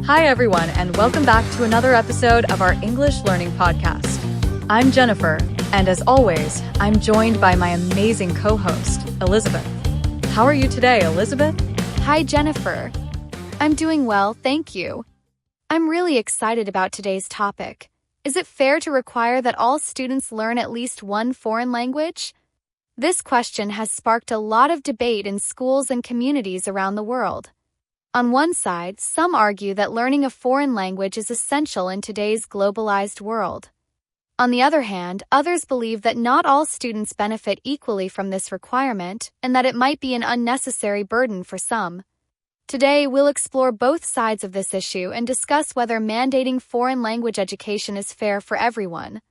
Hi, everyone, and welcome back to another episode of our English Learning podcast. I'm Jennifer, and as always, I'm joined by my amazing co-host, Elizabeth. How are you today, Elizabeth? Hi, Jennifer. I'm doing well, thank you. I'm really excited about today's topic. Is it fair to require that all students learn at least one foreign language? This question has sparked a lot of debate in schools and communities around the world. On one side, some argue that learning a foreign language is essential in today's globalized world. On the other hand, others believe that not all students benefit equally from this requirement and that it might be an unnecessary burden for some. Today, we'll explore both sides of this issue and discuss whether mandating foreign language education is fair for everyone.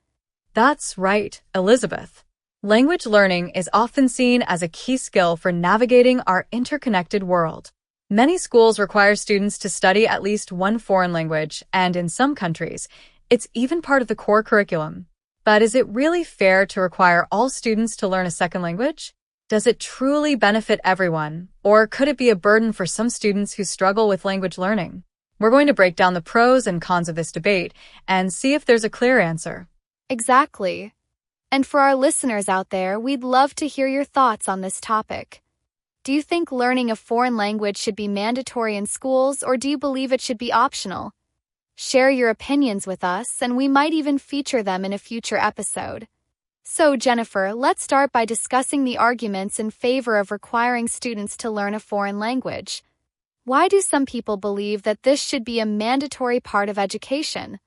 That's right, Elizabeth. Language learning is often seen as a key skill for navigating our interconnected world. Many schools require students to study at least one foreign language, and in some countries, it's even part of the core curriculum. But is it really fair to require all students to learn a second language? Does it truly benefit everyone, or could it be a burden for some students who struggle with language learning? We're going to break down the pros and cons of this debate and see if there's a clear answer. Exactly. And for our listeners out there, we'd love to hear your thoughts on this topic. Do you think learning a foreign language should be mandatory in schools, or do you believe it should be optional? Share your opinions with us, and we might even feature them in a future episode. So, Jennifer, let's start by discussing the arguments in favor of requiring students to learn a foreign language. Why do some people believe that this should be a mandatory part of education?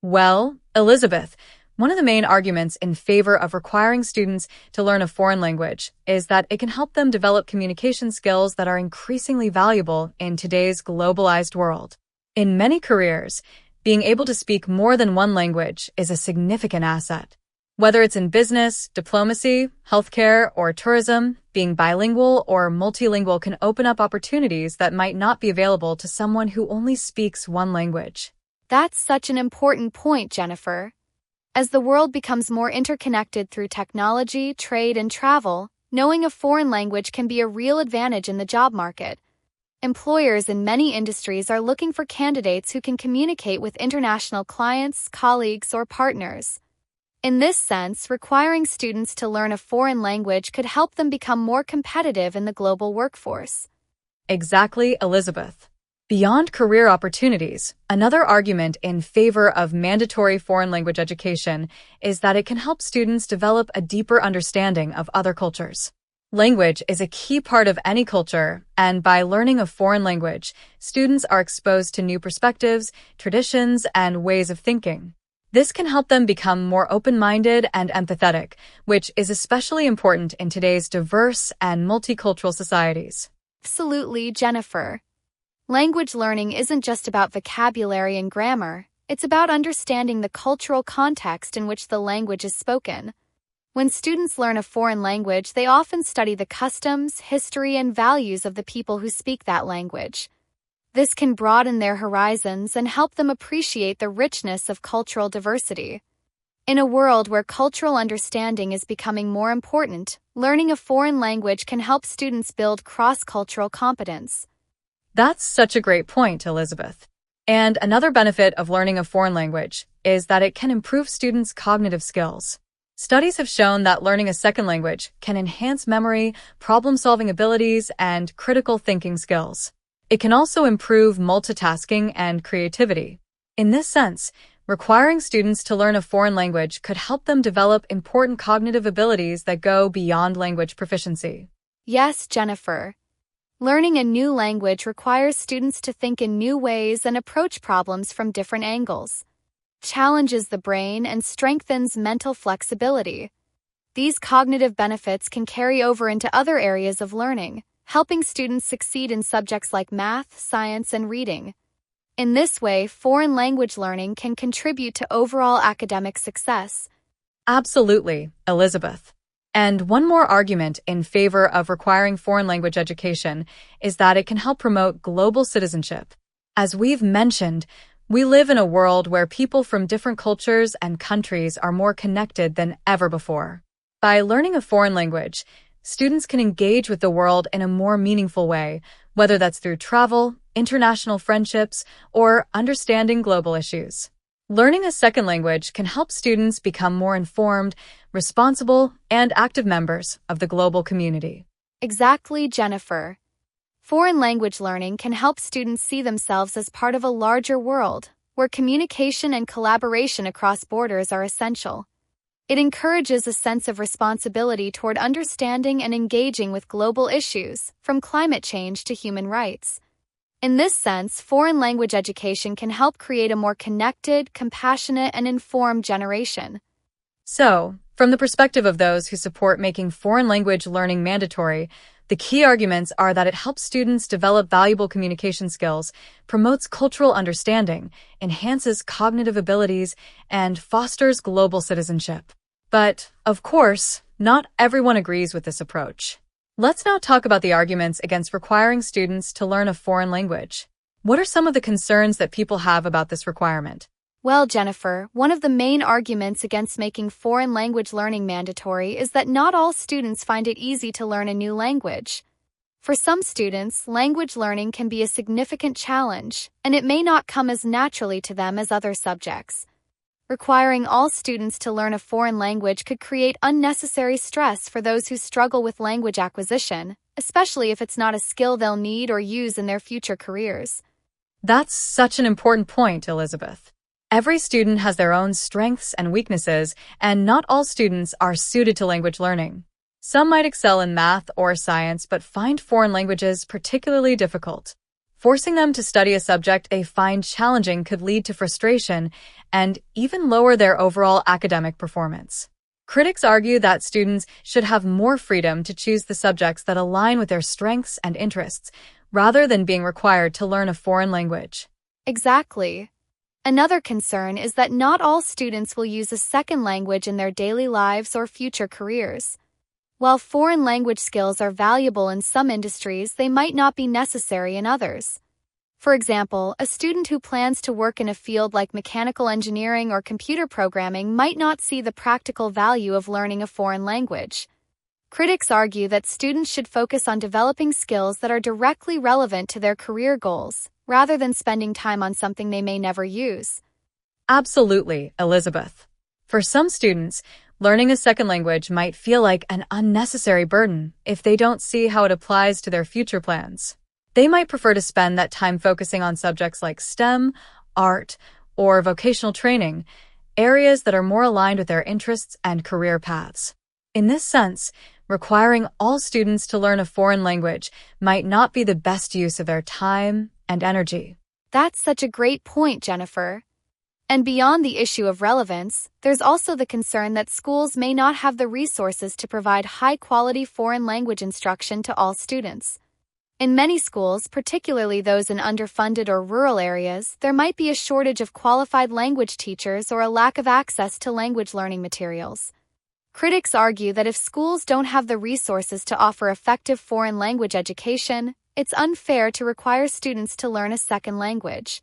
Well, Elizabeth, one of the main arguments in favor of requiring students to learn a foreign language is that it can help them develop communication skills that are increasingly valuable in today's globalized world. In many careers, being able to speak more than one language is a significant asset. Whether it's in business, diplomacy, healthcare, or tourism, being bilingual or multilingual can open up opportunities that might not be available to someone who only speaks one language. That's such an important point, Jennifer. As the world becomes more interconnected through technology, trade, and travel, knowing a foreign language can be a real advantage in the job market. Employers in many industries are looking for candidates who can communicate with international clients, colleagues, or partners. In this sense, requiring students to learn a foreign language could help them become more competitive in the global workforce. Exactly, Elizabeth. Beyond career opportunities, another argument in favor of mandatory foreign language education is that it can help students develop a deeper understanding of other cultures. Language is a key part of any culture, and by learning a foreign language, students are exposed to new perspectives, traditions, and ways of thinking. This can help them become more open-minded and empathetic, which is especially important in today's diverse and multicultural societies. Absolutely, Jennifer. Language learning isn't just about vocabulary and grammar, it's about understanding the cultural context in which the language is spoken. When students learn a foreign language, they often study the customs, history, and values of the people who speak that language. This can broaden their horizons and help them appreciate the richness of cultural diversity. In a world where cultural understanding is becoming more important, learning a foreign language can help students build cross-cultural competence. That's such a great point, Elizabeth. And another benefit of learning a foreign language is that it can improve students' cognitive skills. Studies have shown that learning a second language can enhance memory, problem-solving abilities, and critical thinking skills. It can also improve multitasking and creativity. In this sense, requiring students to learn a foreign language could help them develop important cognitive abilities that go beyond language proficiency. Yes, Jennifer. Learning a new language requires students to think in new ways and approach problems from different angles. It challenges the brain and strengthens mental flexibility. These cognitive benefits can carry over into other areas of learning, helping students succeed in subjects like math, science, and reading. In this way, foreign language learning can contribute to overall academic success. Absolutely, Elizabeth. And one more argument in favor of requiring foreign language education is that it can help promote global citizenship. As we've mentioned, we live in a world where people from different cultures and countries are more connected than ever before. By learning a foreign language, students can engage with the world in a more meaningful way, whether that's through travel, international friendships, or understanding global issues. Learning a second language can help students become more informed, responsible, and active members of the global community. Exactly, Jennifer. Foreign language learning can help students see themselves as part of a larger world, where communication and collaboration across borders are essential. It encourages a sense of responsibility toward understanding and engaging with global issues, from climate change to human rights. In this sense, foreign language education can help create a more connected, compassionate, and informed generation. So, from the perspective of those who support making foreign language learning mandatory, the key arguments are that it helps students develop valuable communication skills, promotes cultural understanding, enhances cognitive abilities, and fosters global citizenship. But, of course, not everyone agrees with this approach. Let's now talk about the arguments against requiring students to learn a foreign language. What are some of the concerns that people have about this requirement? Well, Jennifer, one of the main arguments against making foreign language learning mandatory is that not all students find it easy to learn a new language. For some students, language learning can be a significant challenge, and it may not come as naturally to them as other subjects. Requiring all students to learn a foreign language could create unnecessary stress for those who struggle with language acquisition, especially if it's not a skill they'll need or use in their future careers. That's such an important point, Elizabeth. Every student has their own strengths and weaknesses, and not all students are suited to language learning. Some might excel in math or science, but find foreign languages particularly difficult. Forcing them to study a subject they find challenging could lead to frustration and even lower their overall academic performance. Critics argue that students should have more freedom to choose the subjects that align with their strengths and interests, rather than being required to learn a foreign language. Exactly. Another concern is that not all students will use a second language in their daily lives or future careers. While foreign language skills are valuable in some industries, they might not be necessary in others. For example, a student who plans to work in a field like mechanical engineering or computer programming might not see the practical value of learning a foreign language. Critics argue that students should focus on developing skills that are directly relevant to their career goals, rather than spending time on something they may never use. Absolutely, Elizabeth. For some students, learning a second language might feel like an unnecessary burden if they don't see how it applies to their future plans. They might prefer to spend that time focusing on subjects like STEM, art, or vocational training, areas that are more aligned with their interests and career paths. In this sense, requiring all students to learn a foreign language might not be the best use of their time and energy. That's such a great point, Jennifer. And beyond the issue of relevance, there's also the concern that schools may not have the resources to provide high-quality foreign language instruction to all students. In many schools, particularly those in underfunded or rural areas, there might be a shortage of qualified language teachers or a lack of access to language learning materials. Critics argue that if schools don't have the resources to offer effective foreign language education, it's unfair to require students to learn a second language.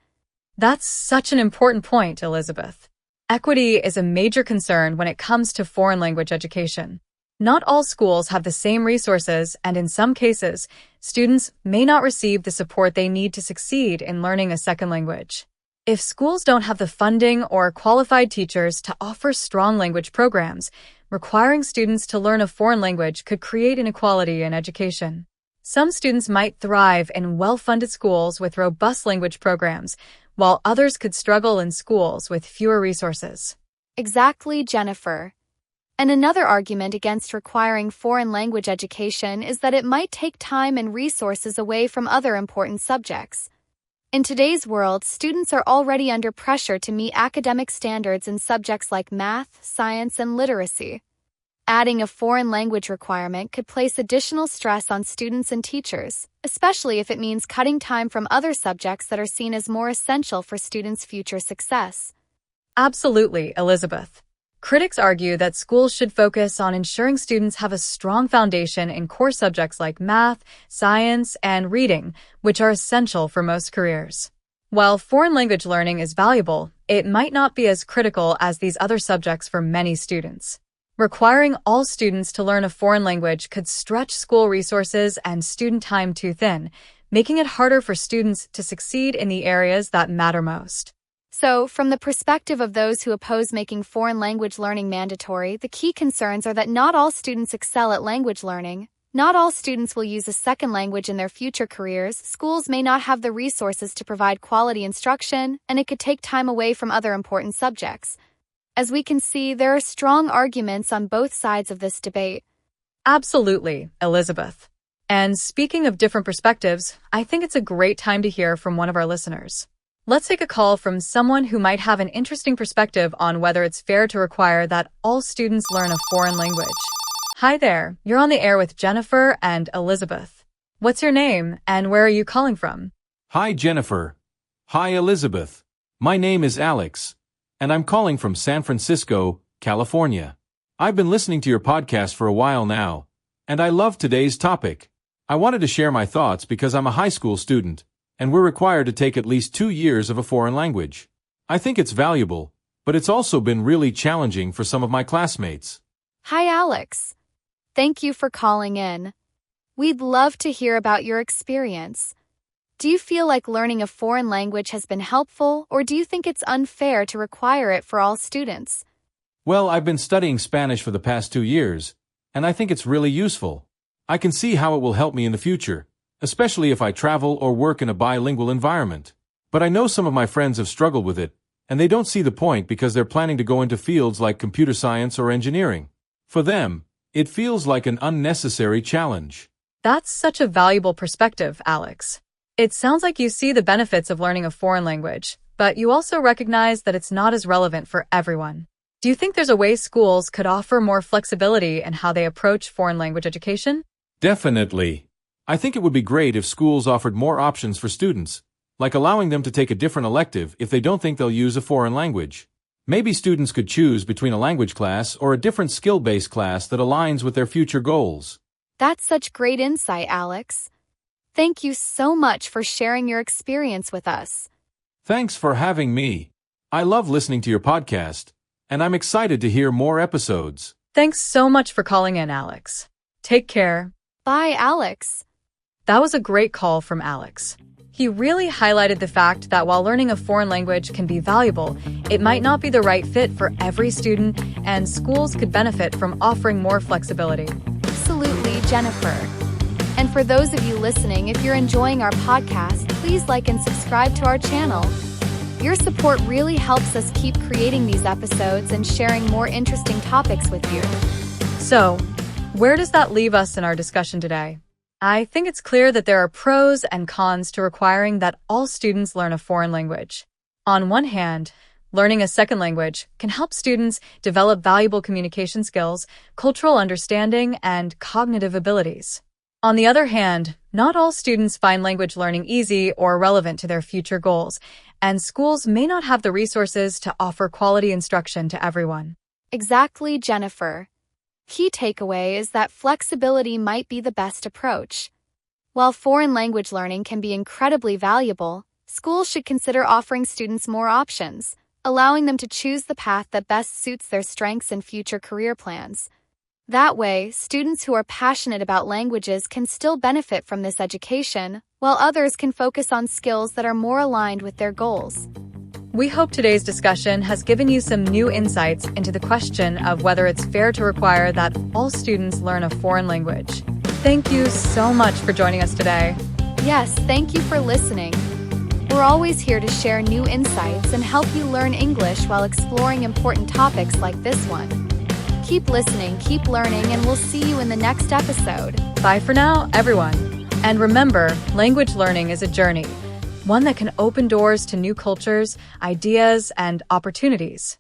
That's such an important point, Elizabeth. Equity is a major concern when it comes to foreign language education. Not all schools have the same resources, and in some cases, students may not receive the support they need to succeed in learning a second language. If schools don't have the funding or qualified teachers to offer strong language programs, requiring students to learn a foreign language could create inequality in education. Some students might thrive in well-funded schools with robust language programs, while others could struggle in schools with fewer resources. Exactly, Jennifer. And another argument against requiring foreign language education is that it might take time and resources away from other important subjects. In today's world, students are already under pressure to meet academic standards in subjects like math, science, and literacy. Adding a foreign language requirement could place additional stress on students and teachers, especially if it means cutting time from other subjects that are seen as more essential for students' future success. Absolutely, Elizabeth. Critics argue that schools should focus on ensuring students have a strong foundation in core subjects like math, science, and reading, which are essential for most careers. While foreign language learning is valuable, it might not be as critical as these other subjects for many students. Requiring all students to learn a foreign language could stretch school resources and student time too thin, making it harder for students to succeed in the areas that matter most. So, from the perspective of those who oppose making foreign language learning mandatory, the key concerns are that not all students excel at language learning. Not all students will use a second language in their future careers. Schools may not have the resources to provide quality instruction, and it could take time away from other important subjects. As we can see, there are strong arguments on both sides of this debate. Absolutely, Elizabeth. And speaking of different perspectives, I think it's a great time to hear from one of our listeners. Let's take a call from someone who might have an interesting perspective on whether it's fair to require that all students learn a foreign language. Hi there, you're on the air with Jennifer and Elizabeth. What's your name and where are you calling from? Hi Jennifer. Hi Elizabeth. My name is Alex, and I'm calling from San Francisco, California. I've been listening to your podcast for a while now, and I love today's topic. I wanted to share my thoughts because I'm a high school student, and we're required to take at least 2 years of a foreign language. I think it's valuable, but it's also been really challenging for some of my classmates. Hi, Alex. Thank you for calling in. We'd love to hear about your experience. Do you feel like learning a foreign language has been helpful, or do you think it's unfair to require it for all students? Well, I've been studying Spanish for the past 2 years, and I think it's really useful. I can see how it will help me in the future, especially if I travel or work in a bilingual environment. But I know some of my friends have struggled with it, and they don't see the point because they're planning to go into fields like computer science or engineering. For them, it feels like an unnecessary challenge. That's such a valuable perspective, Alex. It sounds like you see the benefits of learning a foreign language, but you also recognize that it's not as relevant for everyone. Do you think there's a way schools could offer more flexibility in how they approach foreign language education? Definitely. I think it would be great if schools offered more options for students, like allowing them to take a different elective if they don't think they'll use a foreign language. Maybe students could choose between a language class or a different skill-based class that aligns with their future goals. That's such great insight, Alex. Thank you so much for sharing your experience with us. Thanks for having me. I love listening to your podcast, and I'm excited to hear more episodes. Thanks so much for calling in, Alex. Take care. Bye, Alex. That was a great call from Alex. He really highlighted the fact that while learning a foreign language can be valuable, it might not be the right fit for every student, and schools could benefit from offering more flexibility. Absolutely, Jennifer. And for those of you listening, if you're enjoying our podcast, please like and subscribe to our channel. Your support really helps us keep creating these episodes and sharing more interesting topics with you. So, where does that leave us in our discussion today? I think it's clear that there are pros and cons to requiring that all students learn a foreign language. On one hand, learning a second language can help students develop valuable communication skills, cultural understanding, and cognitive abilities. On the other hand, not all students find language learning easy or relevant to their future goals, and schools may not have the resources to offer quality instruction to everyone. Exactly, Jennifer. Key takeaway is that flexibility might be the best approach. While foreign language learning can be incredibly valuable, schools should consider offering students more options, allowing them to choose the path that best suits their strengths and future career plans. That way, students who are passionate about languages can still benefit from this education, while others can focus on skills that are more aligned with their goals. We hope today's discussion has given you some new insights into the question of whether it's fair to require that all students learn a foreign language. Thank you so much for joining us today. Yes, thank you for listening. We're always here to share new insights and help you learn English while exploring important topics like this one. Keep listening, keep learning, and we'll see you in the next episode. Bye for now, everyone. And remember, language learning is a journey, one that can open doors to new cultures, ideas, and opportunities.